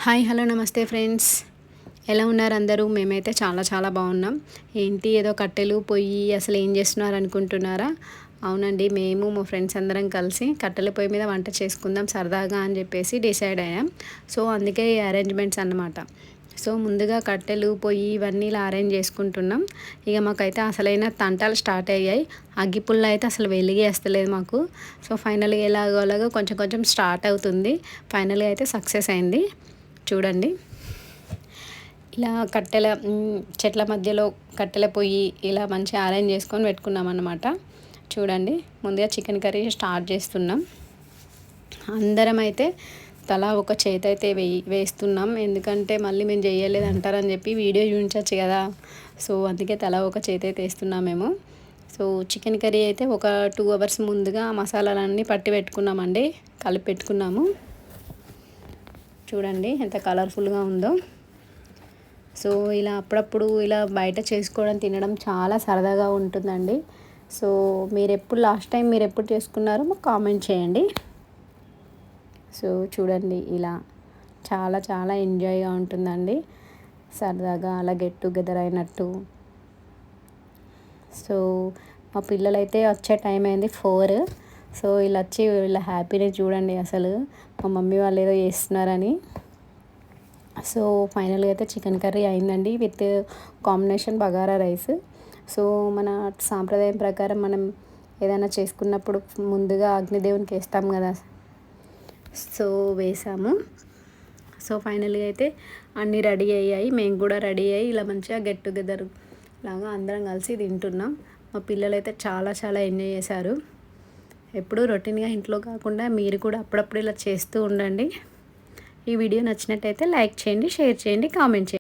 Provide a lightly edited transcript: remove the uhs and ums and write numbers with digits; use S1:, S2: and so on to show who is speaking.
S1: Hi hello నమస్తే friends, ఎలా ఉన్నారు అందరూ? మేమైతే చాలా చాలా బాగున్నాం. ఏంటి ఏదో కట్టెలు పొయ్యి అసలు ఏం చేస్తున్నారు అనుకుంటున్నారా? అవునండి, మేము మా ఫ్రెండ్స్ అందరం కలిసి కట్టెల పొయ్యి మీద వంట చేసుకుందాం సరదాగా అని చెప్పేసి డిసైడ్ అయ్యాం. సో అందుకే ఈ అరేంజ్మెంట్స్ అన్నమాట. సో ముందుగా కట్టెలు పొయ్యి ఇవన్నీ ఇలా అరేంజ్ చేసుకుంటున్నాం. ఇక మాకైతే అసలైన తంటాలు స్టార్ట్ అయ్యాయి. అగ్గిపుల్ల అయితే అసలు వెలిగేస్తలేదు మాకు. సో ఫైనల్గా ఎలాగోలాగా కొంచెం కొంచెం స్టార్ట్ అవుతుంది. ఫైనల్గా అయితే సక్సెస్ అయింది. చూడండి, ఇలా చెట్ల మధ్యలో కట్టెల పొయ్యి ఇలా మంచిగా అరేంజ్ చేసుకొని పెట్టుకున్నాం అన్నమాట. చూడండి, ముందుగా చికెన్ కర్రీ స్టార్ట్ చేస్తున్నాం. అందరం అయితే తలా ఒక చేతి అయితే వేస్తున్నాం. ఎందుకంటే మళ్ళీ మేము చేయలేదు అంటారని చెప్పి వీడియో చూపించవచ్చు కదా. సో అందుకే తలా ఒక చేతి అయితే వేస్తున్నాం మేము. సో చికెన్ కర్రీ అయితే ఒక 2 hours ముందుగా మసాలాలన్నీ పట్టి పెట్టుకున్నామండి, కలిపి పెట్టుకున్నాము. చూడండి ఎంత కలర్ఫుల్గా ఉందో. సో ఇలా అప్పుడప్పుడు ఇలా బయట చేసుకోవడం తినడం చాలా సరదాగా ఉంటుందండి. సో లాస్ట్ టైం మీరు ఎప్పుడు చేసుకున్నారో మాకు కామెంట్ చేయండి. సో చూడండి, ఇలా చాలా చాలా ఎంజాయ్గా ఉంటుందండి, సరదాగా అలా గెట్ టుగెదర్ అయినట్టు. సో మా పిల్లలైతే వచ్చే టైం అయింది 4. సో వీళ్ళు వచ్చి వీళ్ళ హ్యాపీనెస్ చూడండి అసలు. మా మమ్మీ వాళ్ళు ఏదో చేస్తున్నారని. సో ఫైనల్గా అయితే చికెన్ కర్రీ అయిందండి with combination bagara rice. So మన సాంప్రదాయం ప్రకారం మనం ఏదైనా చేసుకున్నప్పుడు ముందుగా అగ్నిదేవునికి వేస్తాం కదా. సో వేసాము. సో ఫైనల్గా అయితే అన్నీ రెడీ అయ్యాయి, మేము కూడా రెడీ అయ్యి ఇలా మంచిగా గెట్ టుగెదర్ లాగా అందరం కలిసి తింటున్నాం. మా పిల్లలు అయితే చాలా చాలా ఎంజాయ్ చేశారు. ఎప్పుడూ రొటీన్గా ఇంట్లో కాకుండా మీరు కూడా అప్పుడప్పుడు ఇలా చేస్తూ ఉండండి. ఈ వీడియో నచ్చినట్టయితే లైక్ చేయండి, షేర్ చేయండి, కామెంట్ చేయండి.